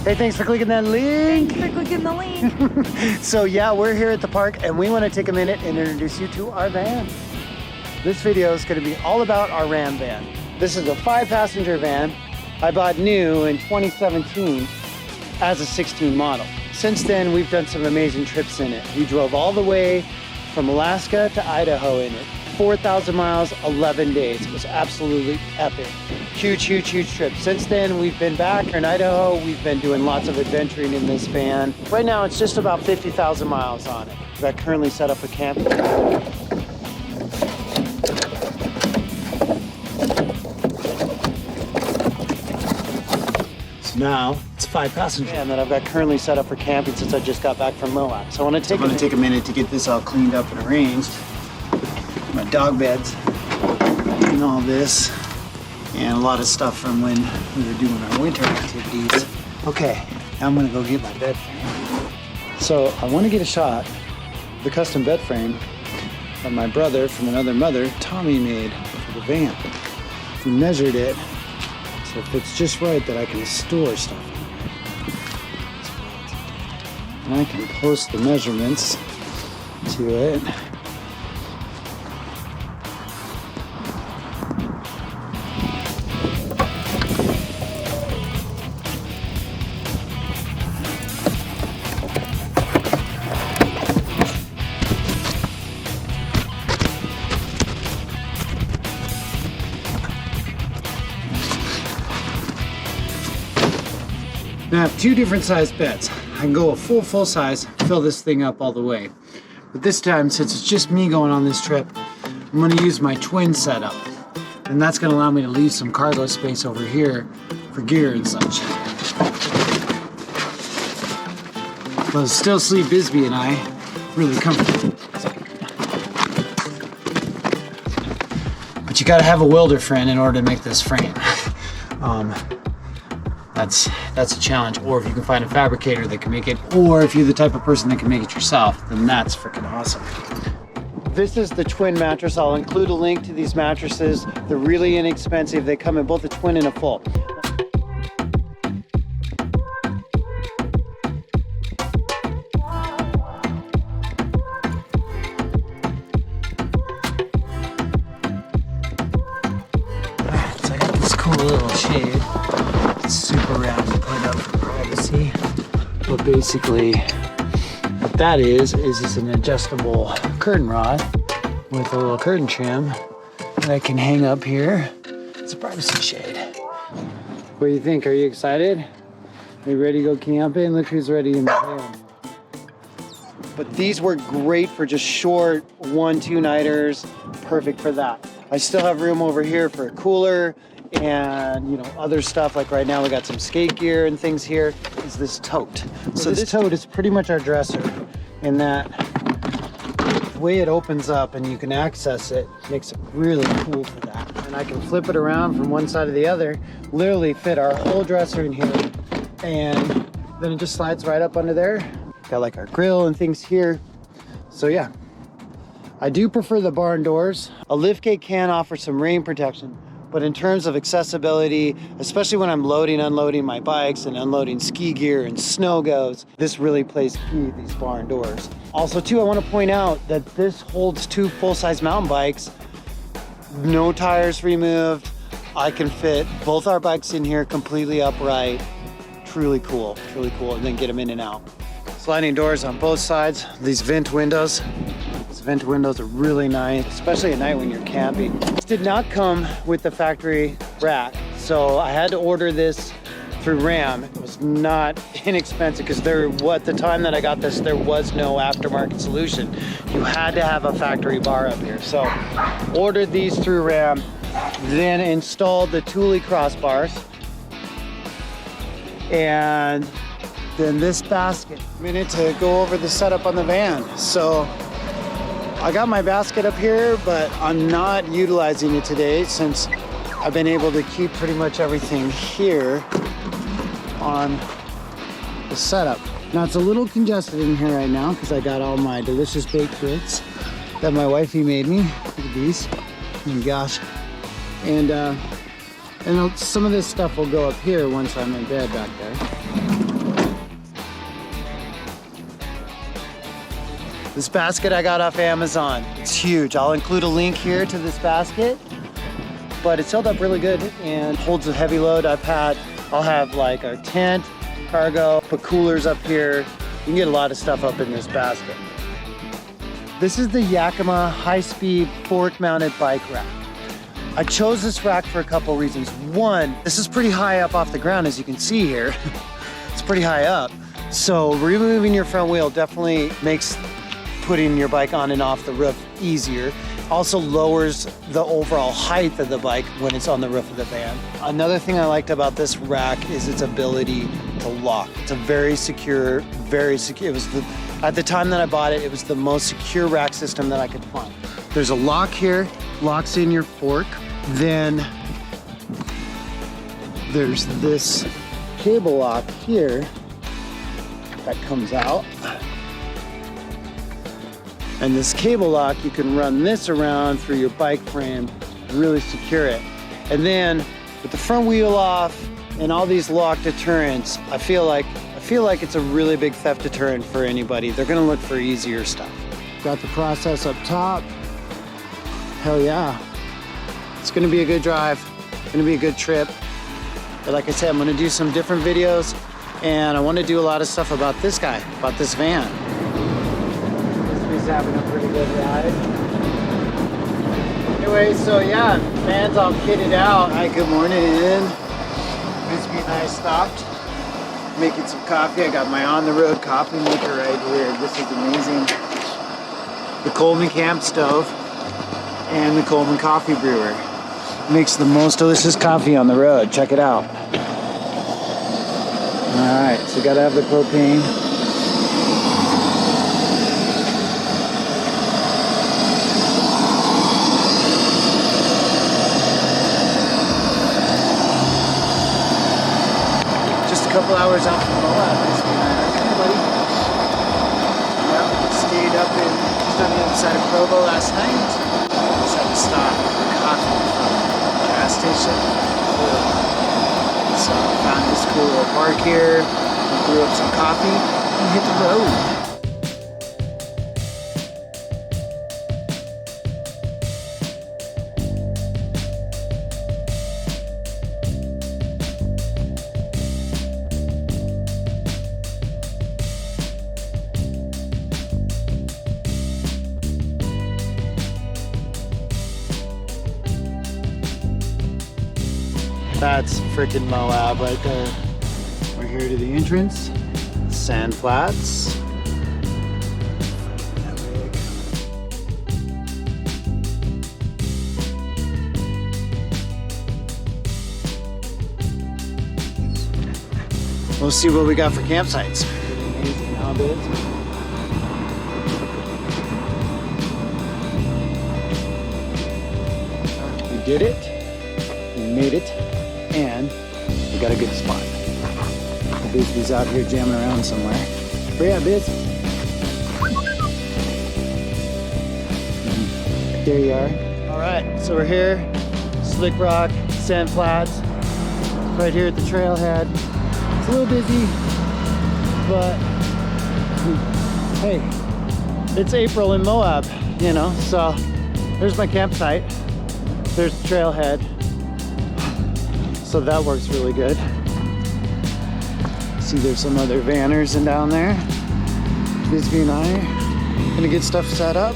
Hey, thanks for clicking that link. Thanks for clicking the link. So yeah, we're here at the park and we want to take a minute and introduce you to our van. This video is going to be all about our Ram van. This is a 5-passenger van I bought new in 2017 as a 16 model. Since then, we've done some amazing trips in it. We drove all the way from Alaska to Idaho in it. 4,000 miles, 11 days. It was absolutely epic. Huge, huge, huge trip. Since then, we've been back in Idaho. We've been doing lots of adventuring in this van. Right now, it's just about 50,000 miles on it. We've got currently set up a camp. So now, it's 5-passenger. And then I've got currently set up for camping since I just got back from Moab. So I'm gonna take a minute to get this all cleaned up and arranged. My dog beds and all this, and a lot of stuff from when we were doing our winter activities. Okay, now I'm gonna go get my bed frame. So I want to get a shot of the custom bed frame that my brother from another mother, Tommy, made for the van. He measured it so it fits just right that I can store stuff in there. And I can post the measurements to it. Now I have 2 different size beds. I can go a full size, fill this thing up all the way. But this time, since it's just me going on this trip, I'm gonna use my twin setup. And that's gonna allow me to leave some cargo space over here for gear and such. But still sleep Bisbee and I really comfortable. But you gotta have a welder friend in order to make this frame. That's a challenge. Or if you can find a fabricator that can make it, or if you're the type of person that can make it yourself, then that's freaking awesome. This is the twin mattress. I'll include a link to these mattresses. They're really inexpensive. They come in both a twin and a full. So I got this cool little shade. Super round to put up for privacy. But basically what that is an adjustable curtain rod with a little curtain trim that I can hang up here. It's a privacy shade. What do you think? Are you excited? Are you ready to go camping? Look who's ready in the van. But these work great for just short 1-2 nighters. Perfect for that. I still have room over here for a cooler and other stuff. Like right now we got some skate gear and things here. Is this tote. So this tote is pretty much our dresser in that the way it opens up and you can access it makes it really cool for that. And I can flip it around from one side to the other, literally fit our whole dresser in here, and then it just slides right up under there. Got like our grill and things here. So yeah, I do prefer the barn doors. A liftgate can offer some rain protection, but in terms of accessibility, especially when I'm loading, unloading my bikes and unloading ski gear and snow goes, this really plays key, these barn doors. Also too, I want to point out that this holds 2 full-size mountain bikes, no tires removed. I can fit both our bikes in here completely upright. Truly cool, and then get them in and out. Sliding doors on both sides, these vent windows. These vent windows are really nice, especially at night when you're camping. This did not come with the factory rack, so I had to order this through Ram. It was not inexpensive because at the time that I got this, there was no aftermarket solution. You had to have a factory bar up here. So ordered these through Ram, then installed the Thule crossbars, and then this basket. A minute to go over the setup on the van. So I got my basket up here, but I'm not utilizing it today since I've been able to keep pretty much everything here on the setup. Now it's a little congested in here right now because I got all my delicious baked goods that my wifey made me. Look at these. Oh my gosh. And some of this stuff will go up here once I'm in bed back there. This basket I got off Amazon. It's huge. I'll include a link here to this basket, but it's held up really good and holds a heavy load. I'll have like our tent, cargo, put coolers up here. You can get a lot of stuff up in this basket. This is the Yakima high-speed fork-mounted bike rack. I chose this rack for a couple reasons. One, this is pretty high up off the ground, as you can see here. It's pretty high up. So removing your front wheel definitely makes putting your bike on and off the roof easier. Also lowers the overall height of the bike when it's on the roof of the van. Another thing I liked about this rack is its ability to lock. It's a very secure. At the time that I bought it, it was the most secure rack system that I could find. There's a lock here, locks in your fork. Then there's this cable lock here that comes out. And this cable lock, you can run this around through your bike frame, really secure it. And then with the front wheel off and all these lock deterrents, I feel like it's a really big theft deterrent for anybody. They're gonna look for easier stuff. Got the process up top. Hell yeah. It's gonna be a good drive. It's gonna be a good trip. But like I said, I'm gonna do some different videos, and I wanna do a lot of stuff about this guy, about this van. He's having a pretty good ride. Anyway, so yeah, van's all kitted out. Hi, good morning. Bisbee and I stopped, making some coffee. I got my on-the-road coffee maker right here. This is amazing. The Coleman camp stove and the Coleman coffee brewer. Makes the most delicious coffee on the road. Check it out. All right, so gotta have the propane. Couple hours out from Moab. Nice hey, buddy. Yeah, stayed up just on the other side of Provo last night. Just had to stop for coffee from the gas station. So found this cool little park here, threw up some coffee, and hit the road. That's freaking Moab right there. We're here to the entrance. Sand flats. We'll see what we got for campsites. Amazing how it is. We did it. We made it. And we got a good spot. Bisbee's out here jamming around somewhere. Where you at, Biz? There you are. All right, so we're here. Slick Rock, Sand Flats, right here at the trailhead. It's a little busy, but hey, it's April in Moab, you know, so there's my campsite. There's the trailhead. So that works really good. See, there's some other vanners in down there. Bisbee and I are gonna get stuff set up.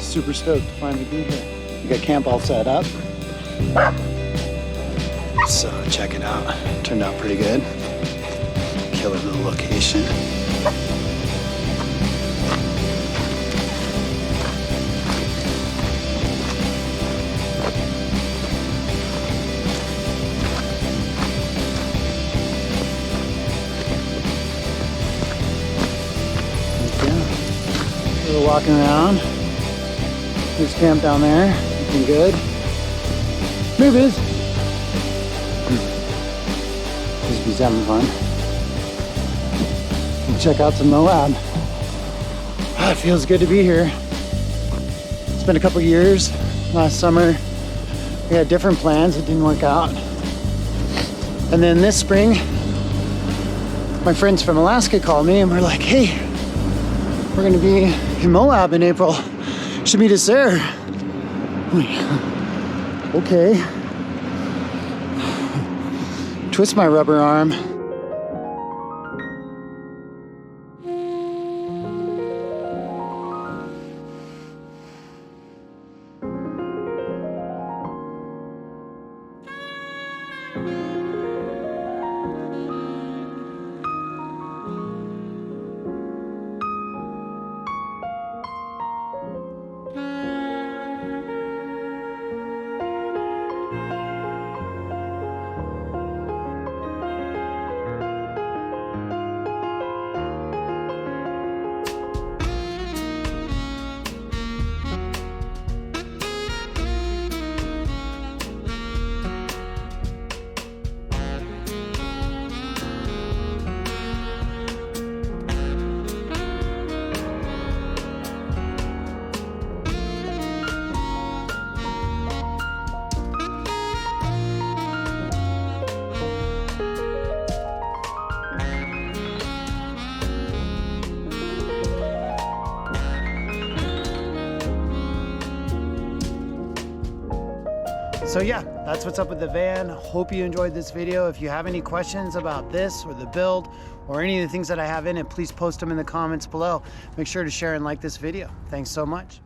Super stoked to finally be here. We got camp all set up. So check it out. Turned out pretty good. Killer little location. We're walking around. There's camp down there. Looking good. Move is. Bisbee's having fun. We'll check out some Moab. Ah, it feels good to be here. It's been a couple years. Last summer we had different plans. It didn't work out. And then this spring, my friends from Alaska called me and were like, hey, We're gonna be in Moab in April. Should meet us there. Okay. Twist my rubber arm. So yeah, that's what's up with the van. Hope you enjoyed this video. If you have any questions about this or the build or any of the things that I have in it, please post them in the comments below. Make sure to share and like this video. Thanks so much.